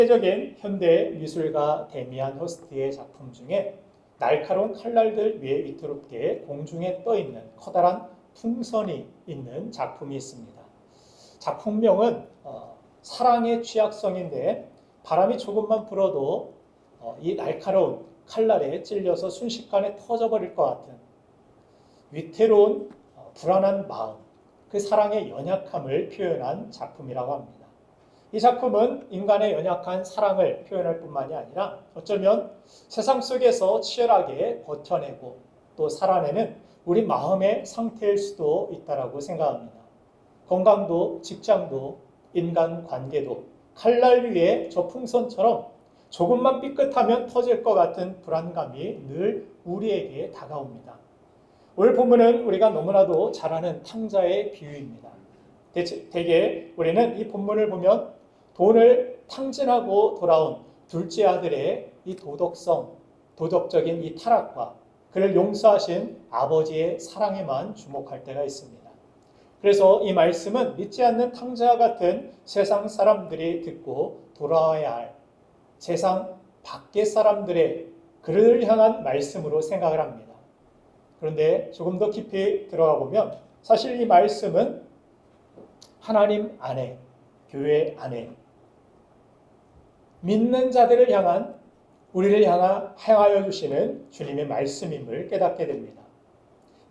세계적인 현대 미술가 데미안 허스트의 작품 중에 날카로운 칼날들 위에 위태롭게 공중에 떠있는 커다란 풍선이 있는 작품이 있습니다. 작품명은 사랑의 취약성인데 바람이 조금만 불어도 이 날카로운 칼날에 찔려서 순식간에 터져버릴 것 같은 위태로운 불안한 마음, 그 사랑의 연약함을 표현한 작품이라고 합니다. 이 작품은 인간의 연약한 사랑을 표현할 뿐만이 아니라 어쩌면 세상 속에서 치열하게 버텨내고 또 살아내는 우리 마음의 상태일 수도 있다고 생각합니다. 건강도 직장도 인간관계도 칼날 위에 저 풍선처럼 조금만 삐끗하면 터질 것 같은 불안감이 늘 우리에게 다가옵니다. 오늘 본문은 우리가 너무나도 잘 아는 탕자의 비유입니다. 대개 우리는 이 본문을 보면 돈을 탕진하고 돌아온 둘째 아들의 이 도덕적인 이 타락과 그를 용서하신 아버지의 사랑에만 주목할 때가 있습니다. 그래서 이 말씀은 믿지 않는 탕자와 같은 세상 사람들이 듣고 돌아와야 할 세상 밖의 사람들의 그를 향한 말씀으로 생각을 합니다. 그런데 조금 더 깊이 들어가 보면 사실 이 말씀은 하나님 안에, 교회 안에 믿는 자들을 향한 우리를 향하여 주시는 주님의 말씀임을 깨닫게 됩니다.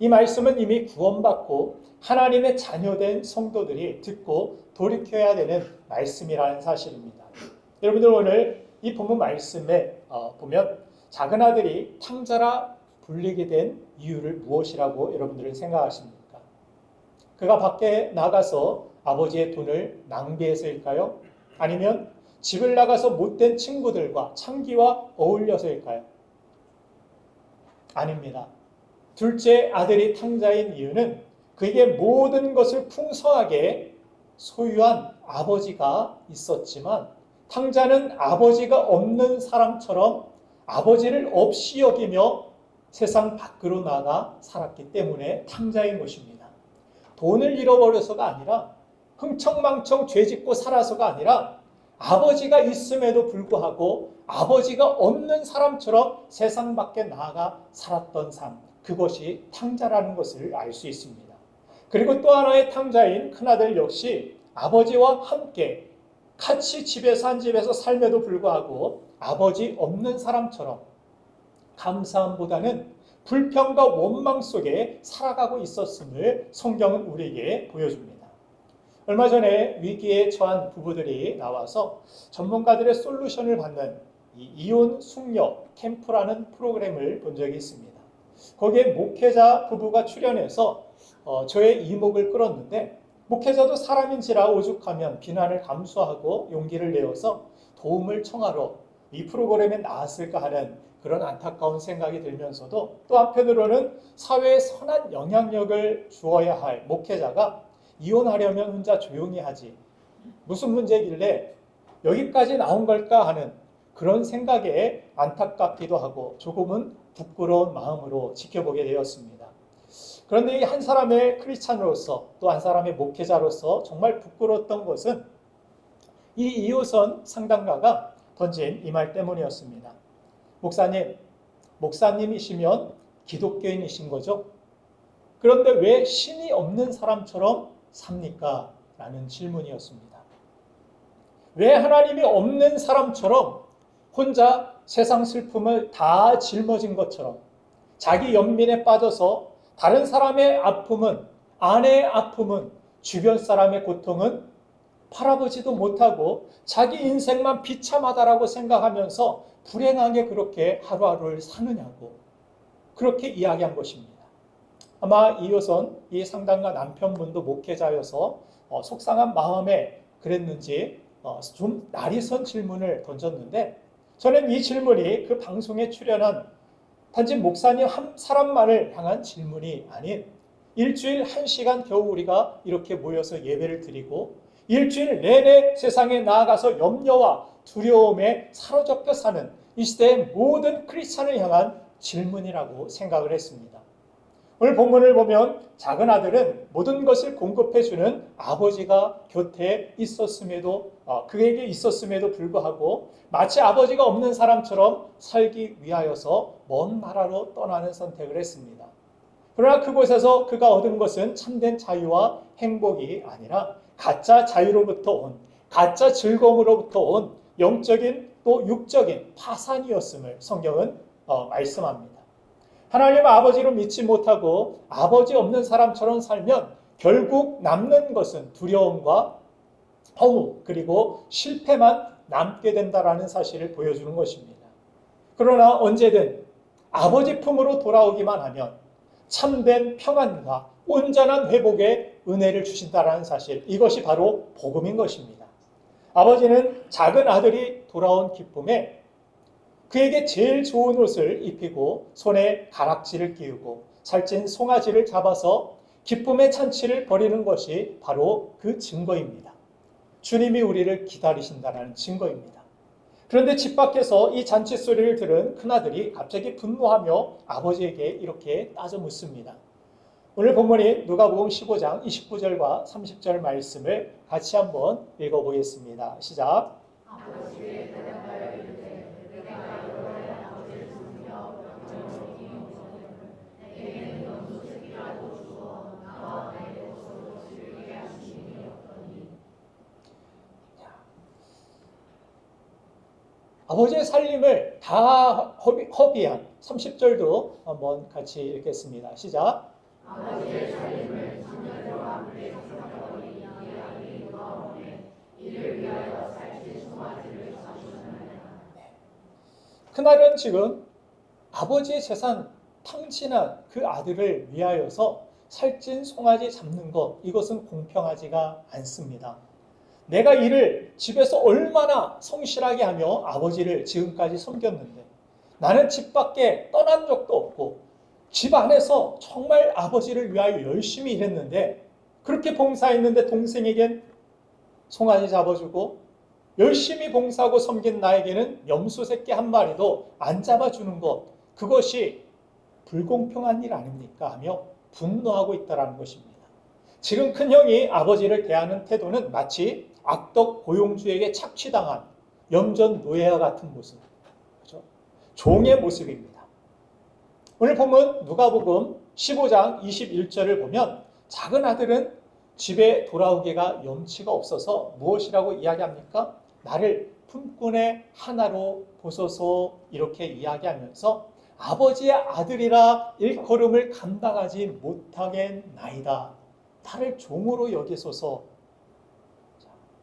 이 말씀은 이미 구원받고 하나님의 자녀된 성도들이 듣고 돌이켜야 되는 말씀이라는 사실입니다. 여러분들 오늘 이 본문 말씀에 보면 작은 아들이 탕자라 불리게 된 이유를 무엇이라고 여러분들은 생각하십니까? 그가 밖에 나가서 아버지의 돈을 낭비해서일까요? 아니면 집을 나가서 못된 친구들과 창기와 어울려서일까요? 아닙니다. 둘째 아들이 탕자인 이유는 그에게 모든 것을 풍성하게 소유한 아버지가 있었지만 탕자는 아버지가 없는 사람처럼 아버지를 없이 여기며 세상 밖으로 나가 살았기 때문에 탕자인 것입니다. 돈을 잃어버려서가 아니라 흥청망청 죄짓고 살아서가 아니라 아버지가 있음에도 불구하고 아버지가 없는 사람처럼 세상 밖에 나아가 살았던 삶, 그것이 탕자라는 것을 알 수 있습니다. 그리고 또 하나의 탕자인 큰아들 역시 아버지와 함께 같이 한 집에서 삶에도 불구하고 아버지 없는 사람처럼 감사함보다는 불평과 원망 속에 살아가고 있었음을 성경은 우리에게 보여줍니다. 얼마 전에 위기에 처한 부부들이 나와서 전문가들의 솔루션을 받는 이혼 숙녀 캠프라는 프로그램을 본 적이 있습니다. 거기에 목회자 부부가 출연해서 저의 이목을 끌었는데 목회자도 사람인지라 오죽하면 비난을 감수하고 용기를 내어서 도움을 청하러 이 프로그램에 나왔을까 하는 그런 안타까운 생각이 들면서도 또 한편으로는 사회에 선한 영향력을 주어야 할 목회자가 이혼하려면 혼자 조용히 하지 무슨 문제길래 여기까지 나온 걸까 하는 그런 생각에 안타깝기도 하고 조금은 부끄러운 마음으로 지켜보게 되었습니다. 그런데 한 사람의 크리스찬으로서 또 한 사람의 목회자로서 정말 부끄러웠던 것은 이 이호선 상담가가 던진 이 말 때문이었습니다. 목사님이시면 기독교인이신 거죠? 그런데 왜 신이 없는 사람처럼 삽니까? 라는 질문이었습니다. 왜 하나님이 없는 사람처럼 혼자 세상 슬픔을 다 짊어진 것처럼 자기 연민에 빠져서 다른 사람의 아픔은, 아내의 아픔은, 주변 사람의 고통은 바라보지도 못하고 자기 인생만 비참하다라고 생각하면서 불행하게 그렇게 하루하루를 사느냐고 그렇게 이야기한 것입니다. 아마 이호선 이 상담가 남편분도 목회자여서 속상한 마음에 그랬는지 좀 날이 선 질문을 던졌는데 저는 이 질문이 그 방송에 출연한 단지 목사님 한 사람만을 향한 질문이 아닌 일주일 1시간 겨우 우리가 이렇게 모여서 예배를 드리고 일주일 내내 세상에 나아가서 염려와 두려움에 사로잡혀 사는 이 시대의 모든 크리스찬을 향한 질문이라고 생각을 했습니다. 오늘 본문을 보면 작은 아들은 모든 것을 공급해주는 아버지가 곁에 있었음에도 그에게 있었음에도 불구하고 마치 아버지가 없는 사람처럼 살기 위하여서 먼 나라로 떠나는 선택을 했습니다. 그러나 그곳에서 그가 얻은 것은 참된 자유와 행복이 아니라 가짜 자유로부터 온, 가짜 즐거움으로부터 온 영적인 또 육적인 파산이었음을 성경은 말씀합니다. 하나님 아버지를 믿지 못하고 아버지 없는 사람처럼 살면 결국 남는 것은 두려움과 허무 그리고 실패만 남게 된다라는 사실을 보여주는 것입니다. 그러나 언제든 아버지 품으로 돌아오기만 하면 참된 평안과 온전한 회복의 은혜를 주신다라는 사실, 이것이 바로 복음인 것입니다. 아버지는 작은 아들이 돌아온 기쁨에 그에게 제일 좋은 옷을 입히고 손에 가락지를 끼우고 살찐 송아지를 잡아서 기쁨의 잔치를 벌이는 것이 바로 그 증거입니다. 주님이 우리를 기다리신다는 증거입니다. 그런데 집 밖에서 이 잔치 소리를 들은 큰아들이 갑자기 분노하며 아버지에게 이렇게 따져 묻습니다. 오늘 본문이 누가복음 15장 29절과 30절 말씀을 같이 한번 읽어보겠습니다. 시작. 아버지의 살림을 다 허비한 30절도 한번 같이 읽겠습니다. 시작. 아버지의 살림을 자녀들과 함께 삭삭거리 이야기 누가오매 이를 위하여 살찐 송아지를 사주셨나이다. 그날은 지금 아버지의 재산 탕진한 그 아들을 위하여서 살찐 송아지 잡는 것, 이것은 공평하지가 않습니다. 내가 이를 집에서 얼마나 성실하게 하며 아버지를 지금까지 섬겼는데 나는 집 밖에 떠난 적도 없고 집 안에서 정말 아버지를 위하여 열심히 일했는데 그렇게 봉사했는데 동생에겐 송아지 잡아주고 열심히 봉사하고 섬긴 나에게는 염소 새끼 한 마리도 안 잡아주는 것, 그것이 불공평한 일 아닙니까? 하며 분노하고 있다는 것입니다. 지금 큰형이 아버지를 대하는 태도는 마치 악덕 고용주에게 착취당한 염전 노예와 같은 모습, 그렇죠? 종의 모습입니다. 오늘 보면 누가복음 15장 21절을 보면 작은 아들은 집에 돌아오기가 염치가 없어서 무엇이라고 이야기합니까? 나를 품꾼의 하나로 보소서, 이렇게 이야기하면서 아버지의 아들이라 일컬음을 감당하지 못하겠나이다. 나를 종으로 여기소서.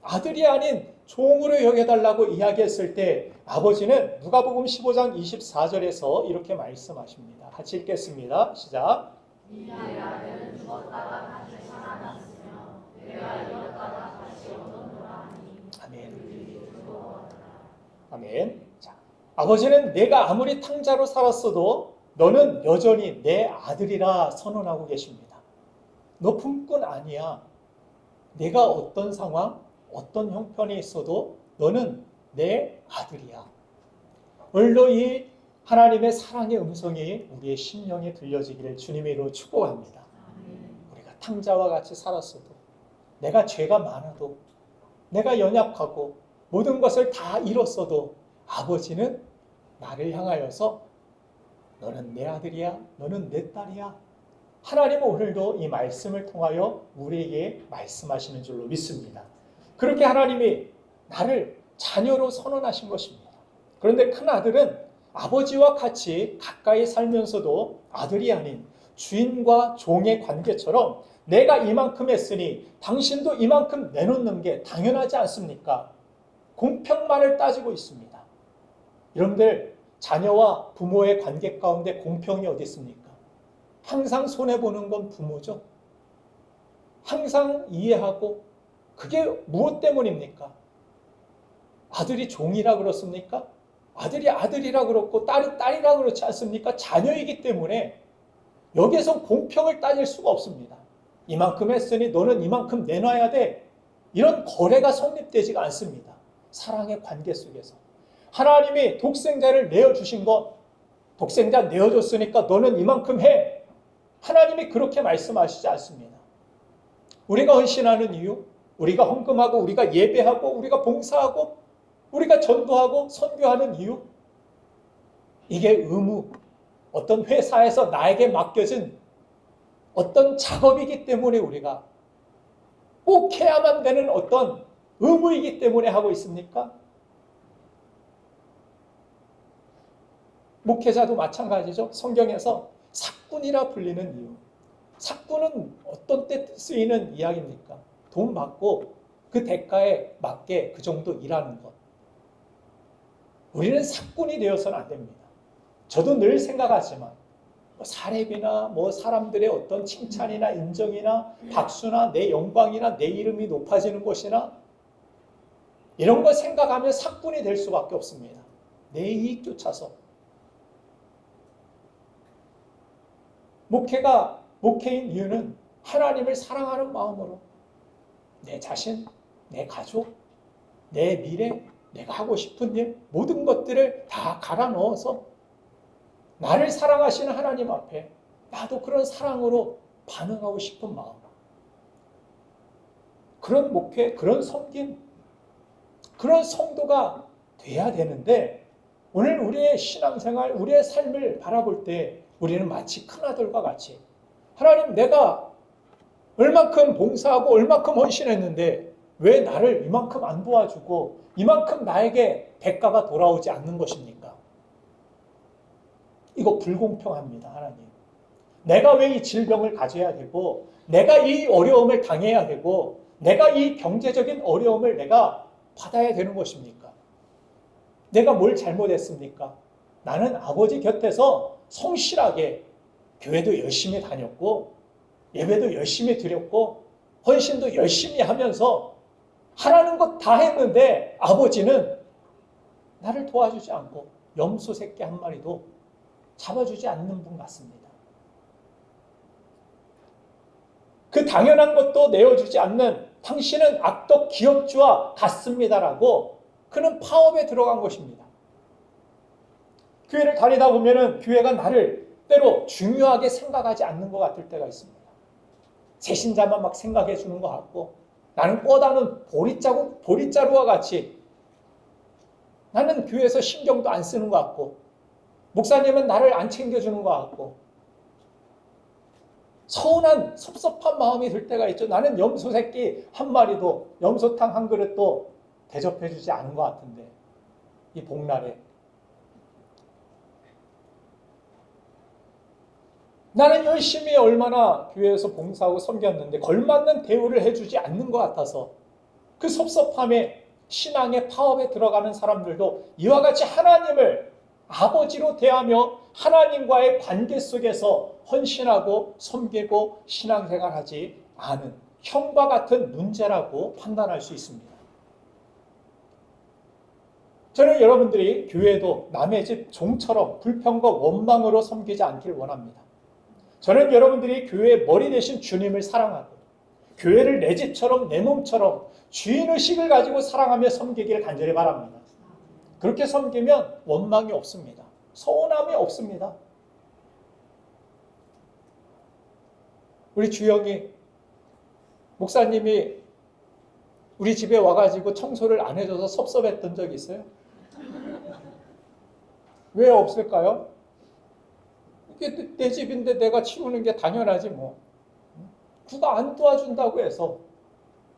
아들이 아닌 종으로 여겨달라고 이야기했을 때 아버지는 누가복음 15장 24절에서 이렇게 말씀하십니다. 같이 읽겠습니다. 시작. 네 아들은 죽었다가 다시 살아났으며 내가 잃었다가 다시 얻었노라 하니. 아멘. 아멘. 자, 아버지는 내가 아무리 탕자로 살았어도 너는 여전히 내 아들이라 선언하고 계십니다. 너 품꾼 아니야. 내가 어떤 상황, 어떤 형편이 있어도 너는 내 아들이야. 오늘도 이 하나님의 사랑의 음성이 우리의 심령에 들려지기를 주님의 이름으로 축복합니다. 우리가 탕자와 같이 살았어도, 내가 죄가 많아도, 내가 연약하고 모든 것을 다 잃었어도 아버지는 나를 향하여서 너는 내 아들이야, 너는 내 딸이야. 하나님은 오늘도 이 말씀을 통하여 우리에게 말씀하시는 줄로 믿습니다. 그렇게 하나님이 나를 자녀로 선언하신 것입니다. 그런데 큰 아들은 아버지와 같이 가까이 살면서도 아들이 아닌 주인과 종의 관계처럼 내가 이만큼 했으니 당신도 이만큼 내놓는 게 당연하지 않습니까? 공평만을 따지고 있습니다. 여러분들, 자녀와 부모의 관계 가운데 공평이 어디 있습니까? 항상 손해보는 건 부모죠. 항상 이해하고, 그게 무엇 때문입니까? 아들이 종이라 그렇습니까? 아들이 아들이라 그렇고 딸이 딸이라 그렇지 않습니까? 자녀이기 때문에 여기에서 공평을 따질 수가 없습니다. 이만큼 했으니 너는 이만큼 내놔야 돼. 이런 거래가 성립되지가 않습니다. 사랑의 관계 속에서. 하나님이 독생자를 내어주신 것, 독생자 내어줬으니까 너는 이만큼 해. 하나님이 그렇게 말씀하시지 않습니다. 우리가 헌신하는 이유, 우리가 헌금하고 우리가 예배하고 우리가 봉사하고 우리가 전도하고 선교하는 이유, 이게 의무, 어떤 회사에서 나에게 맡겨진 어떤 작업이기 때문에 우리가 꼭 해야만 되는 어떤 의무이기 때문에 하고 있습니까? 목회자도 마찬가지죠. 성경에서 삭군이라 불리는 이유. 삭군은 어떤 때 쓰이는 이야기입니까? 돈 받고 그 대가에 맞게 그 정도 일하는 것. 우리는 삭군이 되어서는 안 됩니다. 저도 늘 생각하지만 사례비나 사람들의 어떤 칭찬이나 인정이나 박수나 내 영광이나 내 이름이 높아지는 것이나 이런 걸 생각하면 삭군이 될 수밖에 없습니다. 내 이익 쫓아서. 목회인 이유는 하나님을 사랑하는 마음으로 내 자신, 내 가족, 내 미래, 내가 하고 싶은 일, 모든 것들을 다 갈아 넣어서 나를 사랑하시는 하나님 앞에 나도 그런 사랑으로 반응하고 싶은 마음. 그런 목회, 그런 섬김, 그런 성도가 돼야 되는데 오늘 우리의 신앙생활, 우리의 삶을 바라볼 때 우리는 마치 큰아들과 같이 하나님 내가 얼만큼 봉사하고 얼만큼 헌신했는데 왜 나를 이만큼 안 도와주고 이만큼 나에게 대가가 돌아오지 않는 것입니까? 이거 불공평합니다, 하나님. 내가 왜 이 질병을 가져야 되고 내가 이 어려움을 당해야 되고 내가 이 경제적인 어려움을 내가 받아야 되는 것입니까? 내가 뭘 잘못했습니까? 나는 아버지 곁에서 성실하게 교회도 열심히 다녔고 예배도 열심히 드렸고 헌신도 열심히 하면서 하라는 것 다 했는데 아버지는 나를 도와주지 않고 염소 새끼 한 마리도 잡아주지 않는 분 같습니다. 그 당연한 것도 내어주지 않는 당신은 악덕 기업주와 같습니다라고 그는 파업에 들어간 것입니다. 교회를 다니다 보면은 교회가 나를 때로 중요하게 생각하지 않는 것 같을 때가 있습니다. 새신자만 막 생각해 주는 것 같고 나는 뻗어는 보리자루와 같이 나는 교회에서 신경도 안 쓰는 것 같고 목사님은 나를 안 챙겨주는 것 같고 서운한 섭섭한 마음이 들 때가 있죠. 나는 염소 새끼 한 마리도 염소탕 한 그릇도 대접해 주지 않은 것 같은데 이 복날에 나는 열심히 얼마나 교회에서 봉사하고 섬겼는데 걸맞는 대우를 해주지 않는 것 같아서 그 섭섭함에 신앙의 파업에 들어가는 사람들도 이와 같이 하나님을 아버지로 대하며 하나님과의 관계 속에서 헌신하고 섬기고 신앙생활하지 않은 형과 같은 문제라고 판단할 수 있습니다. 저는 여러분들이 교회도 남의 집 종처럼 불평과 원망으로 섬기지 않길 원합니다. 저는 여러분들이 교회의 머리 대신 주님을 사랑하고 교회를 내 집처럼 내 몸처럼 주인의식을 가지고 사랑하며 섬기기를 간절히 바랍니다. 그렇게 섬기면 원망이 없습니다. 서운함이 없습니다. 우리 주영이 목사님이 우리 집에 와가지고 청소를 안 해줘서 섭섭했던 적이 있어요? 왜 없을까요? 이게 내 집인데 내가 치우는 게 당연하지 뭐. 누가 안 도와준다고 해서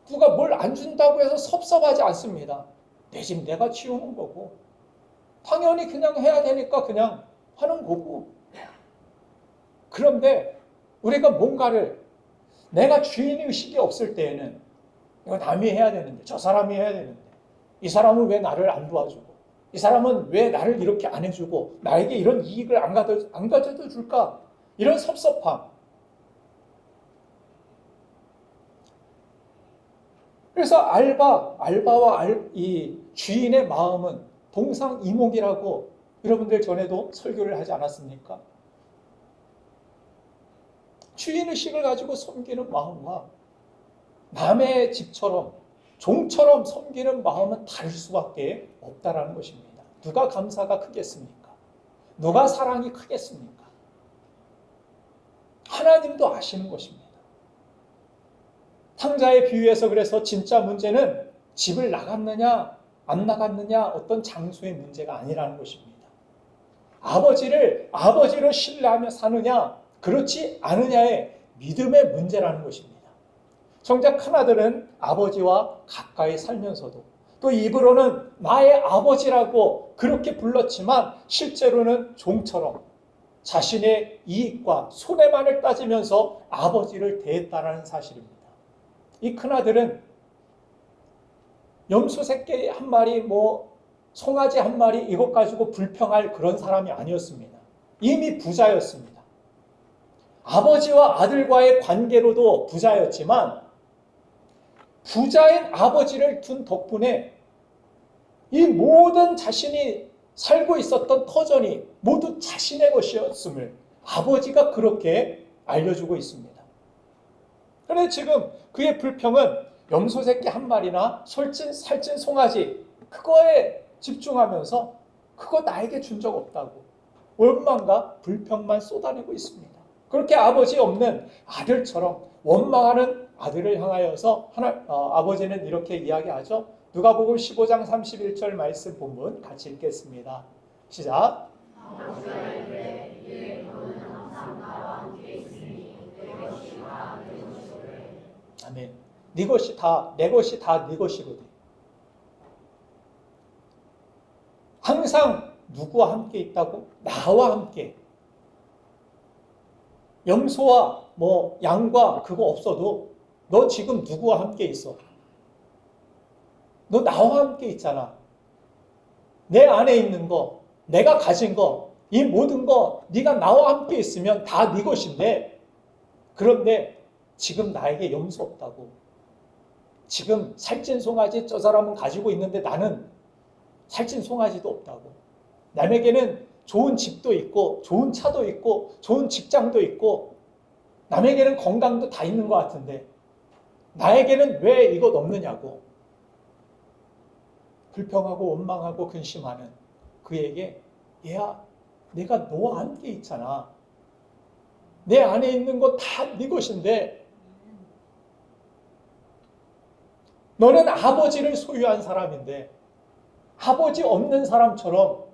누가 뭘 안 준다고 해서 섭섭하지 않습니다. 내 집 내가 치우는 거고 당연히 그냥 해야 되니까 그냥 하는 거고. 그런데 우리가 뭔가를 내가 주인의식이 없을 때에는 이거 남이 해야 되는데 저 사람이 해야 되는데 이 사람은 왜 나를 안 도와주고 이 사람은 왜 나를 이렇게 안 해주고 나에게 이런 이익을 안 가져다 줄까? 이런 섭섭함. 그래서 알바와 이 주인의 마음은 동상이몽이라고 여러분들 전에도 설교를 하지 않았습니까? 주인의식을 가지고 섬기는 마음과 남의 집처럼 종처럼 섬기는 마음은 다를 수밖에 없다라는 것입니다. 누가 감사가 크겠습니까? 누가 사랑이 크겠습니까? 하나님도 아시는 것입니다. 탕자의 비유에서 그래서 진짜 문제는 집을 나갔느냐 안 나갔느냐 어떤 장소의 문제가 아니라는 것입니다. 아버지를 신뢰하며 사느냐 그렇지 않느냐의 믿음의 문제라는 것입니다. 정작 큰아들은 아버지와 가까이 살면서도 또 입으로는 나의 아버지라고 그렇게 불렀지만 실제로는 종처럼 자신의 이익과 손해만을 따지면서 아버지를 대했다는 사실입니다. 이 큰아들은 염소 새끼 한 마리, 송아지 한 마리 이것 가지고 불평할 그런 사람이 아니었습니다. 이미 부자였습니다. 아버지와 아들과의 관계로도 부자였지만 부자인 아버지를 둔 덕분에 이 모든 자신이 살고 있었던 터전이 모두 자신의 것이었음을 아버지가 그렇게 알려주고 있습니다. 그런데 지금 그의 불평은 염소 새끼 한 마리나 살찐 송아지 그거에 집중하면서 그거 나에게 준 적 없다고 원망과 불평만 쏟아내고 있습니다. 그렇게 아버지 없는 아들처럼 원망하는 아들을 향하여서 아버지는 이렇게 이야기하죠. 누가복음 15장 31절 말씀 본문 같이 읽겠습니다. 시작. 아멘. 네 것이 다 내 것이 다 네 것이거든. 항상 누구와 함께 있다고? 나와 함께. 염소와 양과 그거 없어도 너 지금 누구와 함께 있어? 너 나와 함께 있잖아. 내 안에 있는 거, 내가 가진 거, 이 모든 거 네가 나와 함께 있으면 다 네 것인데 그런데 지금 나에게 염소 없다고. 지금 살찐 송아지 저 사람은 가지고 있는데 나는 살찐 송아지도 없다고. 남에게는 좋은 집도 있고 좋은 차도 있고 좋은 직장도 있고 남에게는 건강도 다 있는 것 같은데 나에게는 왜 이것 없느냐고 불평하고 원망하고 근심하는 그에게 얘야 내가 너와 함께 있잖아. 내 안에 있는 거 다 네 것인데 너는 아버지를 소유한 사람인데 아버지 없는 사람처럼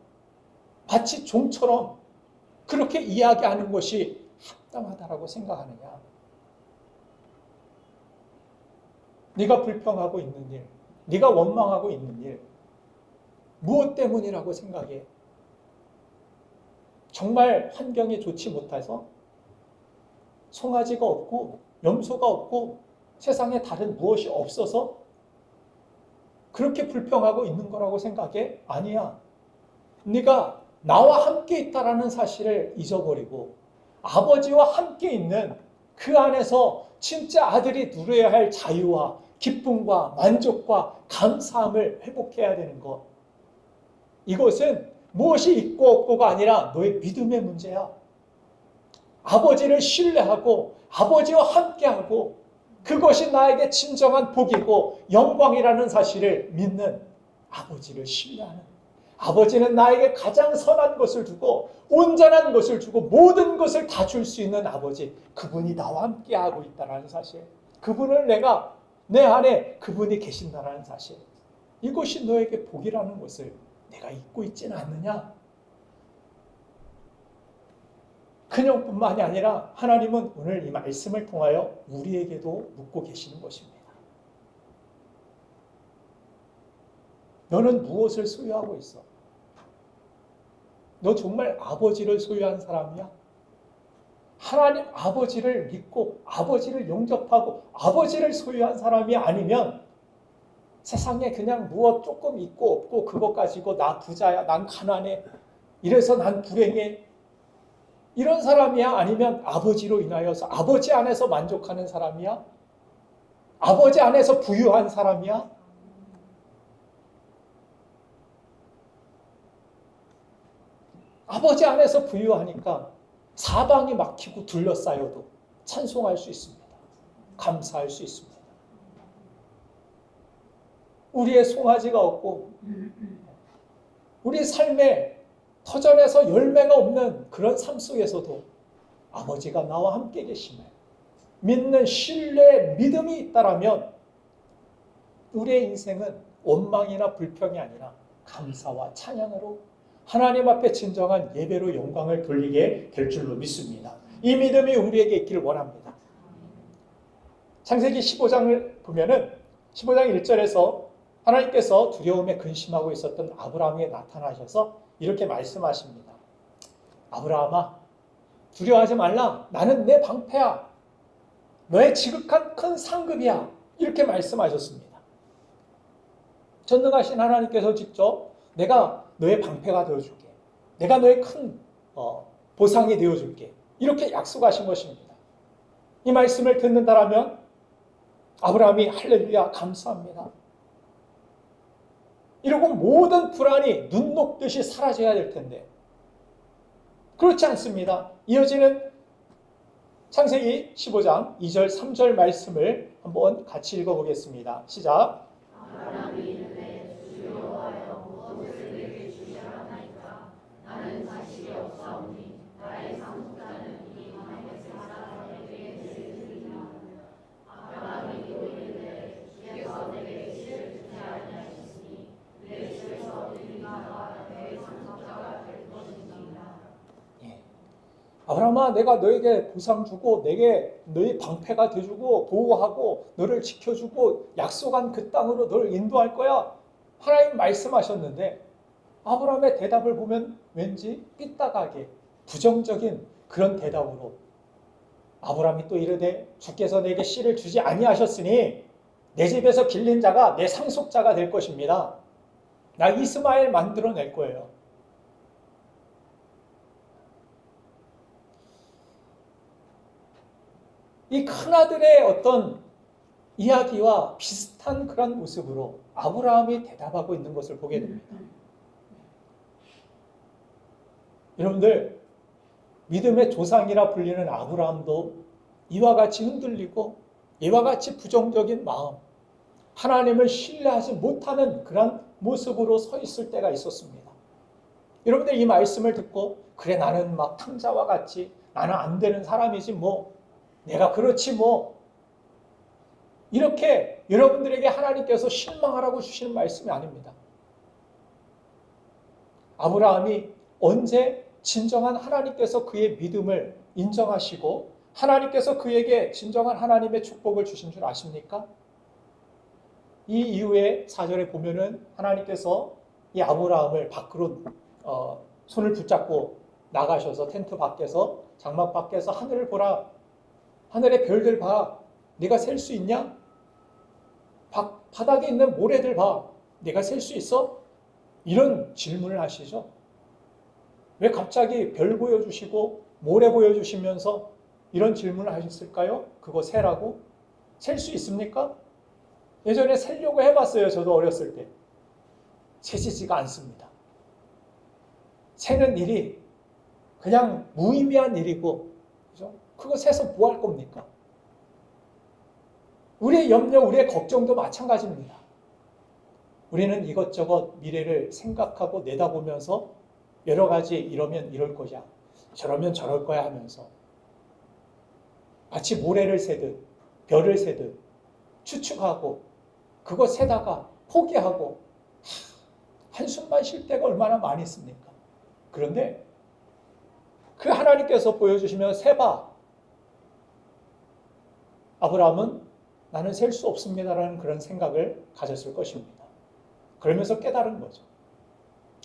마치 종처럼 그렇게 이야기하는 것이 합당하다라고 생각하느냐. 네가 불평하고 있는 일, 네가 원망하고 있는 일 무엇 때문이라고 생각해? 정말 환경이 좋지 못해서 송아지가 없고 염소가 없고 세상에 다른 무엇이 없어서 그렇게 불평하고 있는 거라고 생각해? 아니야. 네가 나와 함께 있다라는 사실을 잊어버리고 아버지와 함께 있는 그 안에서 진짜 아들이 누려야 할 자유와 기쁨과 만족과 감사함을 회복해야 되는 것. 이것은 무엇이 있고 없고가 아니라 너의 믿음의 문제야. 아버지를 신뢰하고 아버지와 함께하고 그것이 나에게 진정한 복이고 영광이라는 사실을 믿는 아버지를 신뢰하는 아버지는 나에게 가장 선한 것을 주고 온전한 것을 주고 모든 것을 다 줄 수 있는 아버지 그분이 나와 함께하고 있다는 사실 그분을 내가 내 안에 그분이 계신다는 사실 이것이 너에게 복이라는 것을 내가 잊고 있지는 않느냐. 그냥뿐만이 아니라 하나님은 오늘 이 말씀을 통하여 우리에게도 묻고 계시는 것입니다. 너는 무엇을 소유하고 있어? 너 정말 아버지를 소유한 사람이야? 하나님 아버지를 믿고 아버지를 영접하고 아버지를 소유한 사람이 아니면 세상에 그냥 무엇 조금 있고 없고 그것 가지고 나 부자야, 난 가난해, 이래서 난 불행해 이런 사람이야? 아니면 아버지로 인하여서 아버지 안에서 만족하는 사람이야? 아버지 안에서 부유한 사람이야? 아버지 안에서 부유하니까 사방이 막히고 둘러싸여도 찬송할 수 있습니다. 감사할 수 있습니다. 우리의 송아지가 없고 우리 삶에 터전에서 열매가 없는 그런 삶 속에서도 아버지가 나와 함께 계심을 믿는 신뢰, 믿음이 있다라면 우리의 인생은 원망이나 불평이 아니라 감사와 찬양으로 하나님 앞에 진정한 예배로 영광을 돌리게 될 줄로 믿습니다. 이 믿음이 우리에게 있기를 원합니다. 창세기 15장을 보면은 15장 1절에서 하나님께서 두려움에 근심하고 있었던 아브라함에게 나타나셔서 이렇게 말씀하십니다. 아브라함아, 두려워하지 말라. 나는 내 방패야. 너의 지극한 큰 상급이야. 이렇게 말씀하셨습니다. 전능하신 하나님께서 직접 내가 너의 방패가 되어줄게. 내가 너의 큰 보상이 되어줄게. 이렇게 약속하신 것입니다. 이 말씀을 듣는다라면 아브라함이 할렐루야 감사합니다. 이러고 모든 불안이 눈 녹듯이 사라져야 될 텐데 그렇지 않습니다. 이어지는 창세기 15장 2절 3절 말씀을 한번 같이 읽어보겠습니다. 시작. 아브라함이 이르되 주여 여호와여 무엇을 내게 주시하나이까 나는 자식이 없사오니 나의 상속자는 이 하나님의 사람 내게 주시리라. 아브라함이 또 이르되 주께서 내게 씨를 주지 아니하시니 내 씨에서 어디든가 내 상속자가 될 것이니라. 아브라함아, 내가 너에게 보상 주고 내게 너의 방패가 되어주고 보호하고 너를 지켜주고 약속한 그 땅으로 너를 인도할 거야. 하나님 말씀하셨는데 아브라함의 대답을 보면 왠지 삐딱하게 부정적인 그런 대답으로 아브라함이 또 이르되 주께서 내게 씨를 주지 아니하셨으니 내 집에서 길린 자가 내 상속자가 될 것입니다. 나 이스마엘 만들어낼 거예요. 이 큰아들의 어떤 이야기와 비슷한 그런 모습으로 아브라함이 대답하고 있는 것을 보게 됩니다. 여러분들, 믿음의 조상이라 불리는 아브라함도 이와 같이 흔들리고 이와 같이 부정적인 마음, 하나님을 신뢰하지 못하는 그런 모습으로 서 있을 때가 있었습니다. 여러분들 이 말씀을 듣고 그래 나는 막 탕자와 같이 나는 안 되는 사람이지 뭐 내가 그렇지 뭐 이렇게 여러분들에게 하나님께서 실망하라고 주시는 말씀이 아닙니다. 아브라함이 언제 진정한 하나님께서 그의 믿음을 인정하시고 하나님께서 그에게 진정한 하나님의 축복을 주신 줄 아십니까? 이 이후에 4절에 보면은 하나님께서 이 아브라함을 밖으로 손을 붙잡고 나가셔서 텐트 밖에서 장막 밖에서 하늘을 보라. 하늘의 별들 봐. 네가 셀 수 있냐? 바닥에 있는 모래들 봐. 네가 셀 수 있어? 이런 질문을 하시죠. 왜 갑자기 별 보여주시고 모래 보여주시면서 이런 질문을 하셨을까요? 그거 세라고? 셀 수 있습니까? 예전에 세려고 해봤어요. 저도 어렸을 때. 세지지가 않습니다. 세는 일이 그냥 무의미한 일이고, 그죠? 그거 세서 뭐 할 겁니까? 우리의 염려, 우리의 걱정도 마찬가지입니다. 우리는 이것저것 미래를 생각하고 내다보면서 여러 가지 이러면 이럴 거야, 저러면 저럴 거야 하면서 마치 모래를 세듯 별을 세듯 추측하고 그거 세다가 포기하고 한숨만 쉴 때가 얼마나 많이 있습니까? 그런데 그 하나님께서 보여주시면 세봐. 아브라함은 나는 셀 수 없습니다라는 그런 생각을 가졌을 것입니다. 그러면서 깨달은 거죠.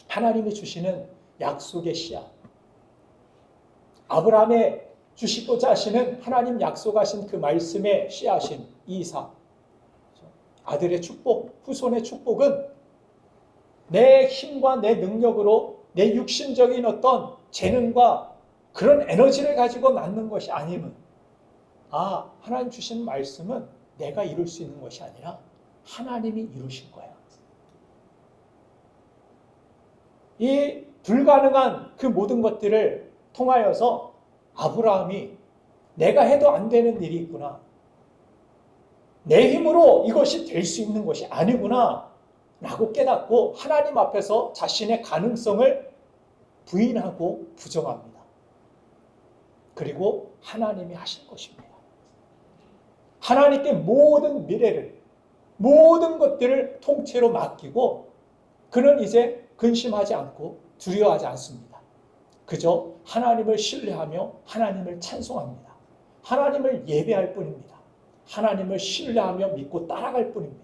하나님이 주시는 약속의 씨앗, 아브라함의 주시고자 하시는 하나님 약속하신 그 말씀의 씨앗인 이삭, 아들의 축복, 후손의 축복은 내 힘과 내 능력으로 내 육신적인 어떤 재능과 그런 에너지를 가지고 낳는 것이 아님은, 하나님 주신 말씀은 내가 이룰 수 있는 것이 아니라 하나님이 이루신 거야. 이 불가능한 그 모든 것들을 통하여서 아브라함이 내가 해도 안 되는 일이 있구나, 내 힘으로 이것이 될 수 있는 것이 아니구나 라고 깨닫고 하나님 앞에서 자신의 가능성을 부인하고 부정합니다. 그리고 하나님이 하실 것입니다. 하나님께 모든 미래를, 모든 것들을 통째로 맡기고 그는 이제 근심하지 않고 두려워하지 않습니다. 그저 하나님을 신뢰하며 하나님을 찬송합니다. 하나님을 예배할 뿐입니다. 하나님을 신뢰하며 믿고 따라갈 뿐입니다.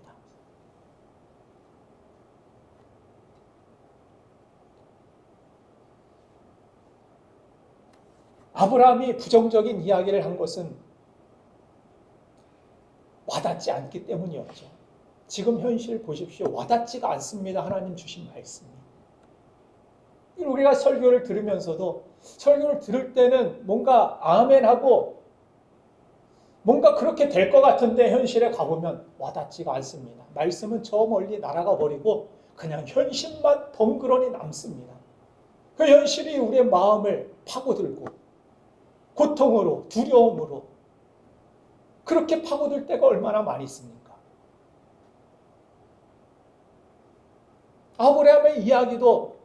아브라함이 부정적인 이야기를 한 것은 와닿지 않기 때문이었죠. 지금 현실 보십시오. 와닿지가 않습니다. 하나님 주신 말씀이. 우리가 설교를 들으면서도 설교를 들을 때는 뭔가 아멘하고 뭔가 그렇게 될 것 같은데 현실에 가보면 와닿지가 않습니다. 말씀은 저 멀리 날아가 버리고 그냥 현실만 덩그러니 남습니다. 그 현실이 우리의 마음을 파고들고 고통으로, 두려움으로 그렇게 파고들 때가 얼마나 많이 있습니까? 아브라함의 이야기도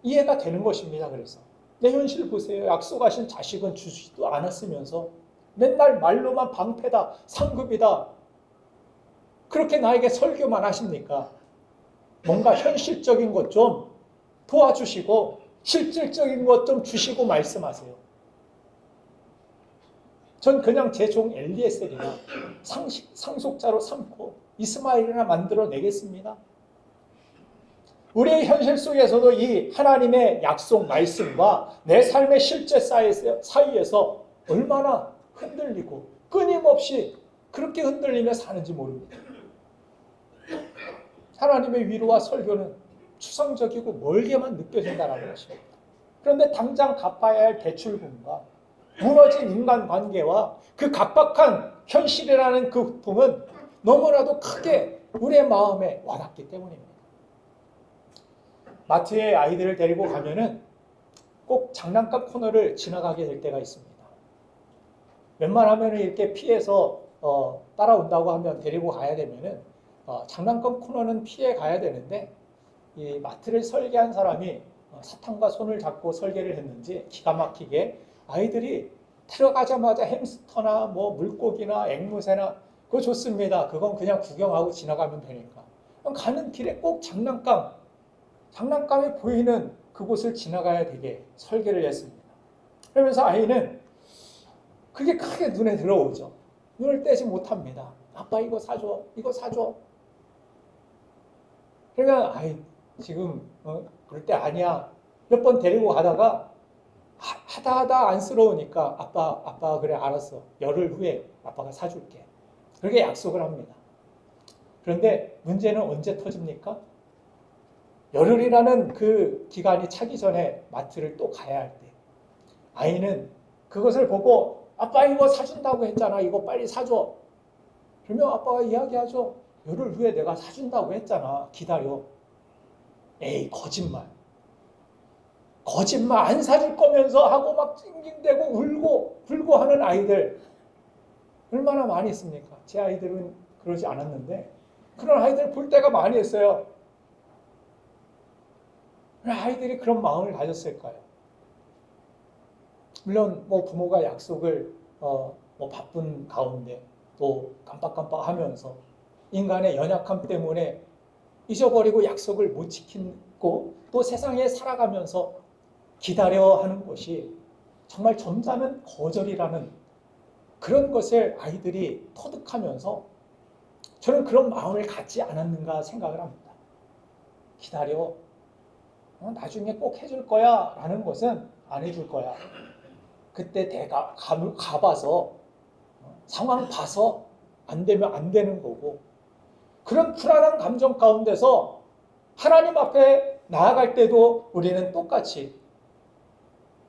이해가 되는 것입니다. 그래서 내 현실 보세요. 약속하신 자식은 주지도 않았으면서 맨날 말로만 방패다, 상급이다. 그렇게 나에게 설교만 하십니까? 뭔가 현실적인 것 좀 도와주시고 실질적인 것 좀 주시고 말씀하세요. 전 그냥 제 종 엘리에셀이나 상속자로 삼고 이스마엘이나 만들어내겠습니다. 우리의 현실 속에서도 이 하나님의 약속 말씀과 내 삶의 실제 사이에서 얼마나 흔들리고 끊임없이 그렇게 흔들리며 사는지 모릅니다. 하나님의 위로와 설교는 추상적이고 멀게만 느껴진다는 것입니다. 그런데 당장 갚아야 할 대출금과 무너진 인간관계와 그 각박한 현실이라는 그 고통은 너무나도 크게 우리의 마음에 와닿기 때문입니다. 마트에 아이들을 데리고 가면은 꼭 장난감 코너를 지나가게 될 때가 있습니다. 웬만하면 이렇게 피해서 따라온다고 하면 데리고 가야 되면은 장난감 코너는 피해 가야 되는데 이 마트를 설계한 사람이 사탕과 손을 잡고 설계를 했는지 기가 막히게 아이들이 들어가자마자 햄스터나 뭐 물고기나 앵무새나 그거 좋습니다. 그건 그냥 구경하고 지나가면 되니까. 가는 길에 꼭 장난감이 보이는 그곳을 지나가야 되게 설계를 했습니다. 그러면서 아이는 그게 크게 눈에 들어오죠. 눈을 떼지 못합니다. 아빠 이거 사줘, 이거 사줘. 그러면 아이 지금 그럴 때 아니야. 몇 번 데리고 가다가 하다 안쓰러우니까 아빠 그래 알았어. 열흘 후에 아빠가 사줄게. 그렇게 약속을 합니다. 그런데 문제는 언제 터집니까? 열흘이라는 그 기간이 차기 전에 마트를 또 가야 할 때 아이는 그것을 보고 아빠 이거 사준다고 했잖아. 이거 빨리 사줘. 그러면 아빠가 이야기하죠. 열흘 후에 내가 사준다고 했잖아. 기다려. 에이 거짓말 안 사줄 거면서 하고 막 찡찡대고 울고 하는 아이들 얼마나 많이 있습니까? 제 아이들은 그러지 않았는데 그런 아이들 볼 때가 많이 있어요. 왜 아이들이 그런 마음을 가졌을까요? 물론 뭐 부모가 약속을 뭐 바쁜 가운데 또 깜빡깜빡하면서 인간의 연약함 때문에 잊어버리고 약속을 못 지키고 또 세상에 살아가면서 기다려 하는 것이 정말 점잖은 거절이라는 그런 것을 아이들이 터득하면서 저는 그런 마음을 갖지 않았는가 생각을 합니다. 기다려. 나중에 꼭 해줄 거야 라는 것은 안 해줄 거야. 그때 내가 가봐서 상황 봐서 안 되면 안 되는 거고 그런 불안한 감정 가운데서 하나님 앞에 나아갈 때도 우리는 똑같이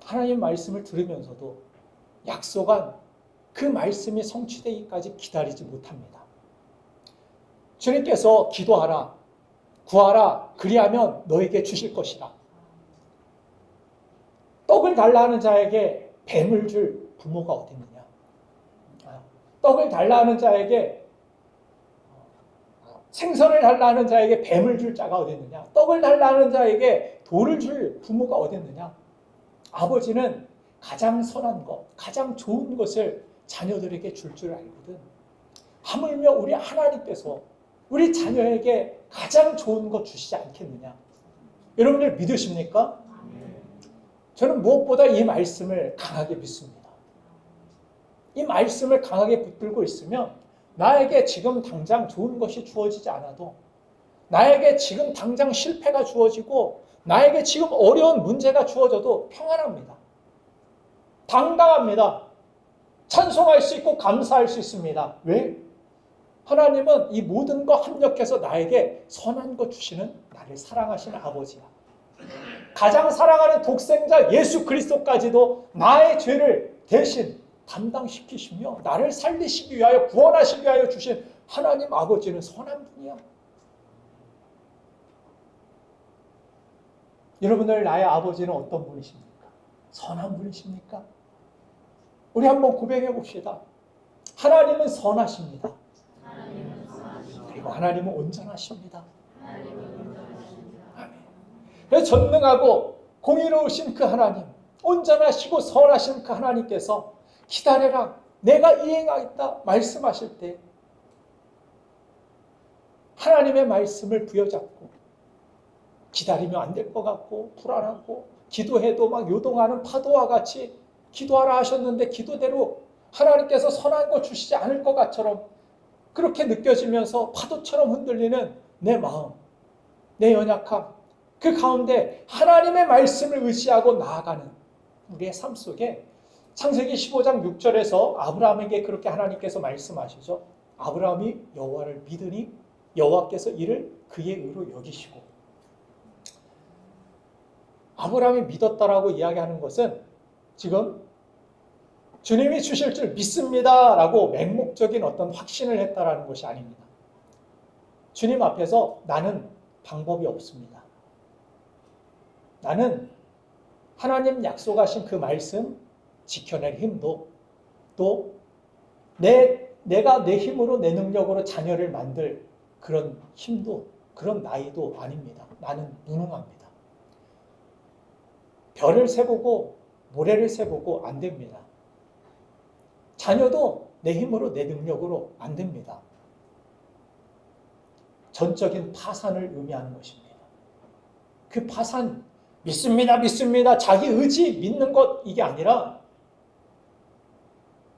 하나님 말씀을 들으면서도 약속한 그 말씀이 성취되기까지 기다리지 못합니다. 주님께서 기도하라, 구하라, 그리하면 너에게 주실 것이다. 떡을 달라 하는 자에게 뱀을 줄 부모가 어디 있느냐? 떡을 달라 하는 자에게 생선을 달라 하는 자에게 뱀을 줄 자가 어디 있느냐? 떡을 달라 하는 자에게 돌을 줄 부모가 어디 있느냐? 아버지는 가장 선한 것, 가장 좋은 것을 자녀들에게 줄 줄 알거든. 하물며 우리 하나님께서 우리 자녀에게 가장 좋은 것 주시지 않겠느냐. 여러분들 믿으십니까? 저는 무엇보다 이 말씀을 강하게 믿습니다. 이 말씀을 강하게 붙들고 있으면 나에게 지금 당장 좋은 것이 주어지지 않아도, 나에게 지금 당장 실패가 주어지고, 나에게 지금 어려운 문제가 주어져도 평안합니다. 당당합니다. 찬송할 수 있고 감사할 수 있습니다. 왜? 하나님은 이 모든 거 합력해서 나에게 선한 것 주시는 나를 사랑하시는 아버지야. 가장 사랑하는 독생자 예수 그리스도까지도 나의 죄를 대신 담당시키시며 나를 살리시기 위하여, 구원하시기 위하여 주신 하나님 아버지는 선한 분이야. 여러분들, 나의 아버지는 어떤 분이십니까? 선한 분이십니까? 우리 한번 고백해 봅시다. 하나님은 선하십니다. 그리고 하나님은 온전하십니다. 아멘. 그래서 전능하고 공의로우신 그 하나님, 온전하시고 선하신 그 하나님께서 기다려라, 내가 이행하겠다 말씀하실 때 하나님의 말씀을 부여잡고 기다리면 안 될 것 같고 불안하고, 기도해도 막 요동하는 파도와 같이 기도하라 하셨는데 기도대로 하나님께서 선한 거 주시지 않을 것 같처럼 그렇게 느껴지면서 파도처럼 흔들리는 내 마음, 내 연약함, 그 가운데 하나님의 말씀을 의지하고 나아가는 우리의 삶 속에 창세기 15장 6절에서 아브라함에게 그렇게 하나님께서 말씀하시죠. 아브라함이 여호와를 믿으니 여호와께서 이를 그의 의로 여기시고. 아브라함이 믿었다라고 이야기하는 것은 지금 주님이 주실 줄 믿습니다 라고 맹목적인 어떤 확신을 했다라는 것이 아닙니다. 주님 앞에서 나는 방법이 없습니다. 나는 하나님 약속하신 그 말씀 지켜낼 힘도, 또 내가 내 힘으로, 내 능력으로 자녀를 만들 그런 힘도, 그런 나이도 아닙니다. 나는 무능합니다. 별을 세보고 모래를 세보고 안 됩니다. 자녀도 내 힘으로, 내 능력으로 안 됩니다. 전적인 파산을 의미하는 것입니다. 그 파산, 믿습니다, 믿습니다, 자기 의지 믿는 것, 이게 아니라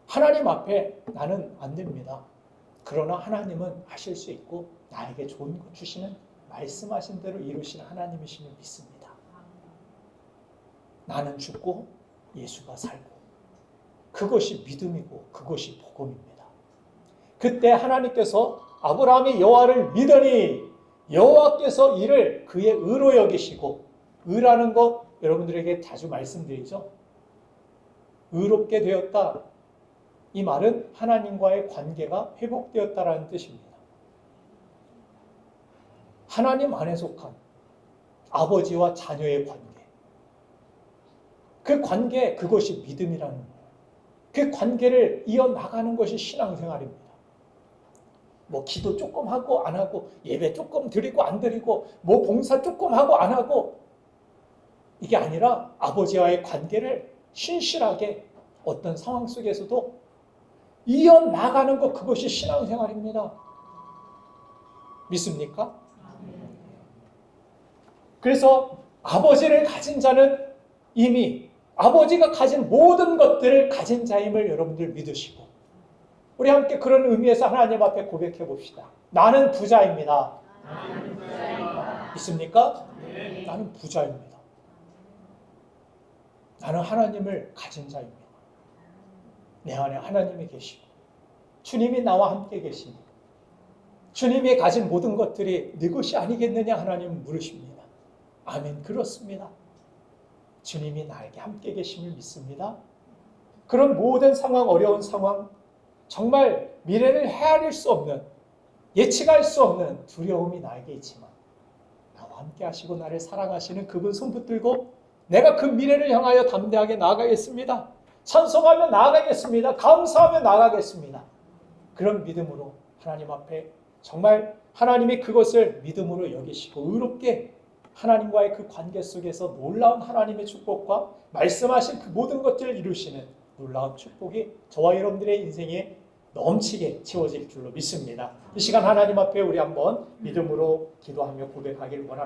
하나님 앞에 나는 안 됩니다. 그러나 하나님은 하실 수 있고 나에게 좋은 것 주시는, 말씀하신 대로 이루시는 하나님이심을 믿습니다. 나는 죽고 예수가 살고, 그것이 믿음이고 그것이 복음입니다. 그때 하나님께서 아브라함이 여호와를 믿으니 여호와께서 이를 그의 의로 여기시고, 의라는 것 여러분들에게 자주 말씀드리죠. 의롭게 되었다. 이 말은 하나님과의 관계가 회복되었다라는 뜻입니다. 하나님 안에 속한 아버지와 자녀의 관계. 그 관계, 그것이 믿음이라는 거예요. 그 관계를 이어나가는 것이 신앙생활입니다. 뭐 기도 조금 하고 안 하고, 예배 조금 드리고 안 드리고, 뭐 봉사 조금 하고 안 하고, 이게 아니라 아버지와의 관계를 신실하게 어떤 상황 속에서도 이어나가는 것, 그것이 신앙생활입니다. 믿습니까? 그래서 아버지를 가진 자는 이미 아버지가 가진 모든 것들을 가진 자임을 여러분들 믿으시고, 우리 함께 그런 의미에서 하나님 앞에 고백해 봅시다. 나는 부자입니다. 믿습니까? 네. 나는 부자입니다. 나는 하나님을 가진 자입니다. 내 안에 하나님이 계시고 주님이 나와 함께 계시니 주님이 가진 모든 것들이 네 것이 아니겠느냐 하나님은 물으십니다. 아멘, 그렇습니다. 주님이 나에게 함께 계심을 믿습니다. 그런 모든 상황, 어려운 상황, 정말 미래를 헤아릴 수 없는, 예측할 수 없는 두려움이 나에게 있지만 나와 함께 하시고 나를 사랑하시는 그분 손 붙들고 내가 그 미래를 향하여 담대하게 나아가겠습니다. 찬송하며 나아가겠습니다. 감사하며 나아가겠습니다. 그런 믿음으로 하나님 앞에 정말 하나님이 그것을 믿음으로 여기시고 의롭게 하나님과의 그 관계 속에서 놀라운 하나님의 축복과 말씀하신 그 모든 것들을 이루시는 놀라운 축복이 저와 여러분들의 인생에 넘치게 채워질 줄로 믿습니다. 이 시간 하나님 앞에 우리 한번 믿음으로 기도하며 고백하길 원합니다.